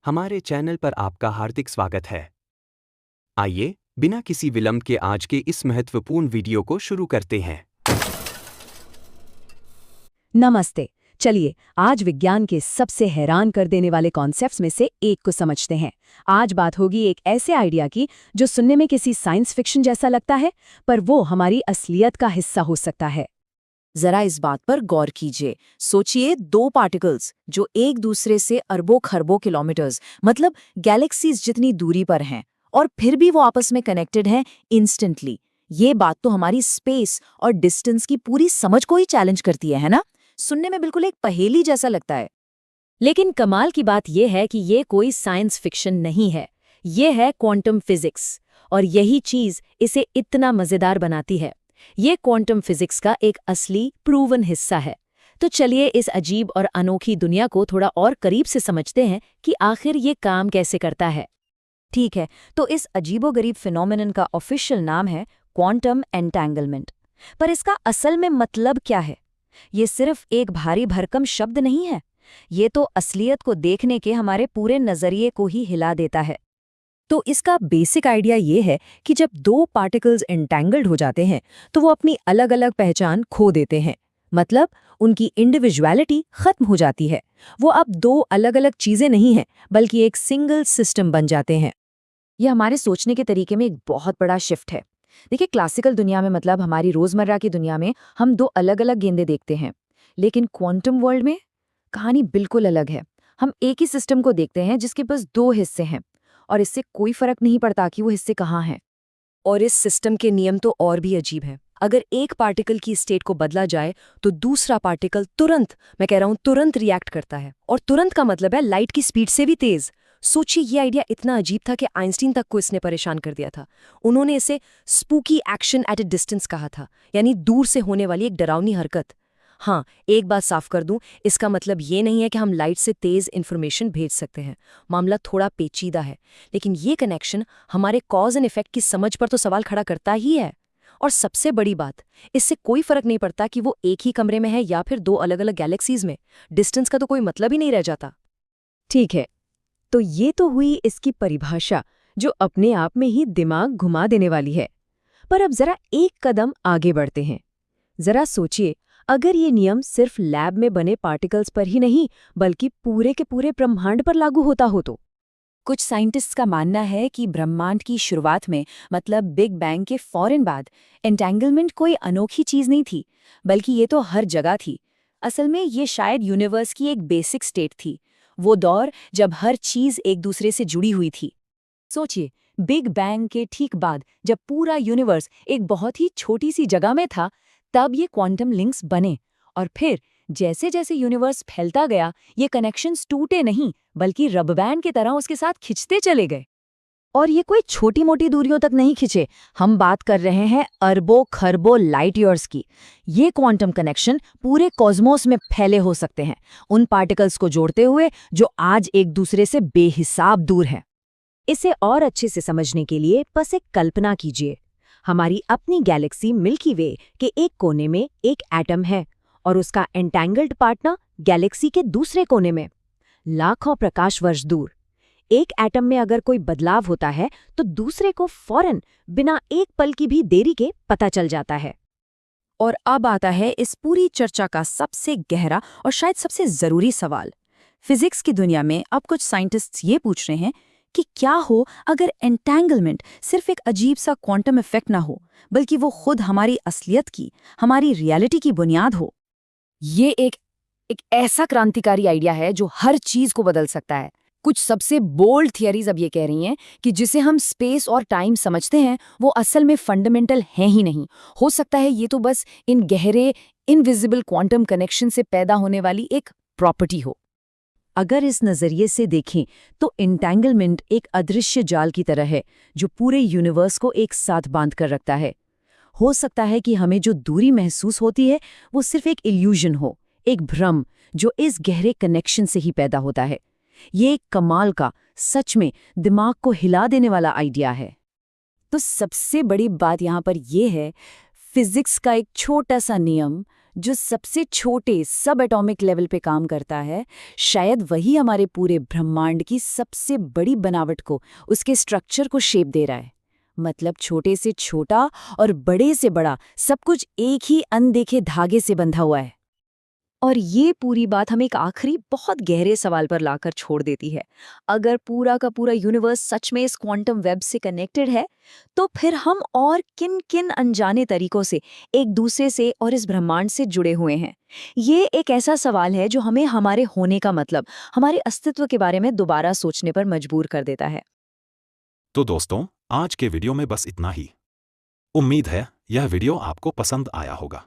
हमारे चैनल पर आपका हार्दिक स्वागत है। आइए, बिना किसी विलंब के आज के इस महत्वपूर्ण वीडियो को शुरू करते हैं। नमस्ते। चलिए आज विज्ञान के सबसे हैरान कर देने वाले कॉन्सेप्ट्स में से एक को समझते हैं। आज बात होगी एक ऐसे आइडिया की जो सुनने में किसी साइंस फिक्शन जैसा लगता है, पर वो हमारी असलियत का हिस्सा हो सकता है। जरा इस बात पर गौर कीजिए। सोचिए, दो पार्टिकल्स जो एक दूसरे से अरबों खरबों किलोमीटर्स मतलब गैलेक्सीज जितनी दूरी पर हैं, और फिर भी वो आपस में कनेक्टेड हैं इंस्टेंटली। ये बात तो हमारी स्पेस और डिस्टेंस की पूरी समझ को ही चैलेंज करती है ना? सुनने में बिल्कुल एक पहेली जैसा लगता है। लेकिन कमाल की बात यह है कि ये कोई साइंस फिक्शन नहीं है, ये है क्वांटम फिजिक्स। और यही चीज इसे इतना मजेदार बनाती है। ये क्वांटम फिजिक्स का एक असली प्रूवन हिस्सा है। तो चलिए इस अजीब और अनोखी दुनिया को थोड़ा और करीब से समझते हैं कि आखिर ये काम कैसे करता है। ठीक है, तो इस अजीबोगरीब फिनोमेनन का ऑफिशियल नाम है क्वांटम एंटेंगलमेंट। पर इसका असल में मतलब क्या है? ये सिर्फ एक भारी भरकम शब्द नहीं है, ये तो असलियत को देखने के हमारे पूरे नजरिए को ही हिला देता है। तो इसका बेसिक आइडिया ये है कि जब दो पार्टिकल्स एंटेंगल्ड हो जाते हैं तो वो अपनी अलग अलग पहचान खो देते हैं। मतलब उनकी इंडिविजुअलिटी खत्म हो जाती है। वो अब दो अलग अलग चीजें नहीं हैं, बल्कि एक सिंगल सिस्टम बन जाते हैं। यह हमारे सोचने के तरीके में एक बहुत बड़ा शिफ्ट है। देखिए, क्लासिकल दुनिया में मतलब हमारी रोजमर्रा की दुनिया में हम दो अलग अलग गेंदें देखते हैं, लेकिन क्वांटम वर्ल्ड में कहानी बिल्कुल अलग है। हम एक ही सिस्टम को देखते हैं जिसके पास दो हिस्से हैं, और इससे कोई फर्क नहीं पड़ता कि वो हिस्से कहाँ हैं। और इस सिस्टम के नियम तो और भी अजीब हैं। अगर एक पार्टिकल की स्टेट को बदला जाए तो दूसरा पार्टिकल तुरंत, मैं कह रहा हूं तुरंत रिएक्ट करता है। और तुरंत का मतलब है लाइट की स्पीड से भी तेज। सोचिए, ये आइडिया इतना अजीब था कि आइंस्टीन तक को इसने परेशान कर दिया था। उन्होंने इसे spooky action at A distance कहा था, यानी दूर से होने वाली एक डरावनी हरकत। हाँ, एक बात साफ कर दूं, इसका मतलब ये नहीं है कि हम लाइट से तेज इन्फॉर्मेशन भेज सकते हैं। मामला थोड़ा पेचीदा है, लेकिन ये कनेक्शन हमारे कॉज एंड इफेक्ट की समझ पर तो सवाल खड़ा करता ही है। और सबसे बड़ी बात, इससे कोई फर्क नहीं पड़ता कि वो एक ही कमरे में है या फिर दो अलग अलग गैलेक्सीज में। डिस्टेंस का तो कोई मतलब ही नहीं रह जाता। ठीक है, तो ये तो हुई इसकी परिभाषा, जो अपने आप में ही दिमाग घुमा देने वाली है। पर अब जरा एक कदम आगे बढ़ते हैं। जरा सोचिए, अगर ये नियम सिर्फ लैब में बने पार्टिकल्स पर ही नहीं बल्कि पूरे के पूरे ब्रह्मांड पर लागू होता हो तो? कुछ साइंटिस्ट्स का मानना है कि ब्रह्मांड की शुरुआत में मतलब बिग बैंग के फौरन बाद एंटेंगलमेंट कोई अनोखी चीज नहीं थी, बल्कि ये तो हर जगह थी। असल में ये शायद यूनिवर्स की एक बेसिक स्टेट थी, वो दौर जब हर चीज एक दूसरे से जुड़ी हुई थी। सोचिए, बिग बैंग के ठीक बाद जब पूरा यूनिवर्स एक बहुत ही छोटी सी जगह में था, तब ये क्वांटम लिंक्स बने। और फिर जैसे जैसे यूनिवर्स फैलता गया, ये कनेक्शंस टूटे नहीं बल्कि रबर बैंड की तरह उसके साथ खिंचते चले गए। और ये कोई छोटी मोटी दूरियों तक नहीं खिंचे, हम बात कर रहे हैं अरबों खरबों लाइट ईयर्स की। ये क्वांटम कनेक्शन पूरे कॉस्मोस में फैले हो सकते हैं, उन पार्टिकल्स को जोड़ते हुए जो आज एक दूसरे से बेहिसाब दूर हैं। इसे और अच्छे से समझने के लिए बस एक कल्पना कीजिए। हमारी अपनी गैलेक्सी मिल्की वे के एक कोने में एक एटम है और उसका एंटेंगल्ड पार्टनर गैलेक्सी के दूसरे कोने में, लाखों प्रकाश वर्ष दूर। एक एटम में अगर कोई बदलाव होता है तो दूसरे को फौरन, बिना एक पल की भी देरी के पता चल जाता है। और अब आता है इस पूरी चर्चा का सबसे गहरा और शायद सबसे जरूरी सवाल। फिजिक्स की दुनिया में अब कुछ साइंटिस्ट्स ये पूछ रहे हैं कि क्या हो अगर एंटेंगलमेंट सिर्फ एक अजीब सा क्वांटम इफेक्ट ना हो, बल्कि वो खुद हमारी असलियत की, हमारी रियलिटी की बुनियाद हो। ये एक ऐसा क्रांतिकारी आइडिया है जो हर चीज को बदल सकता है। कुछ सबसे बोल्ड थियरीज अब ये कह रही हैं कि जिसे हम स्पेस और टाइम समझते हैं वो असल में फंडामेंटल है ही नहीं। हो सकता है ये तो बस इन गहरे इनविजिबल क्वांटम कनेक्शन से पैदा होने वाली एक प्रॉपर्टी हो। अगर इस नज़रिए से देखें तो एंटेंगलमेंट एक अदृश्य जाल की तरह है जो पूरे यूनिवर्स को एक साथ बांध कर रखता है। हो सकता है कि हमें जो दूरी महसूस होती है वो सिर्फ एक इल्यूजन हो, एक भ्रम जो इस गहरे कनेक्शन से ही पैदा होता है। ये एक कमाल का, सच में दिमाग को हिला देने वाला आइडिया है। तो सबसे बड़ी बात यहाँ पर यह है, फिजिक्स का एक छोटा सा नियम जो सबसे छोटे सब एटॉमिक लेवल पे काम करता है, शायद वही हमारे पूरे ब्रह्मांड की सबसे बड़ी बनावट को, उसके स्ट्रक्चर को शेप दे रहा है। मतलब छोटे से छोटा और बड़े से बड़ा सब कुछ एक ही अनदेखे धागे से बंधा हुआ है। और ये पूरी बात हमें एक आखिरी बहुत गहरे सवाल पर लाकर छोड़ देती है। अगर पूरा का पूरा यूनिवर्स सच में इस क्वांटम वेब से कनेक्टेड है, तो फिर हम और किन किन अनजाने तरीकों से एक दूसरे से और इस ब्रह्मांड से जुड़े हुए हैं? ये एक ऐसा सवाल है जो हमें हमारे होने का मतलब, हमारे अस्तित्व के बारे में दोबारा सोचने पर मजबूर कर देता है। तो दोस्तों, आज के वीडियो में बस इतना ही। उम्मीद है यह वीडियो आपको पसंद आया होगा।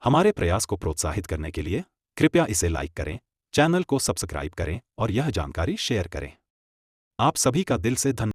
हमारे प्रयास को प्रोत्साहित करने के लिए कृपया इसे लाइक करें, चैनल को सब्सक्राइब करें और यह जानकारी शेयर करें। आप सभी का दिल से धन्यवाद।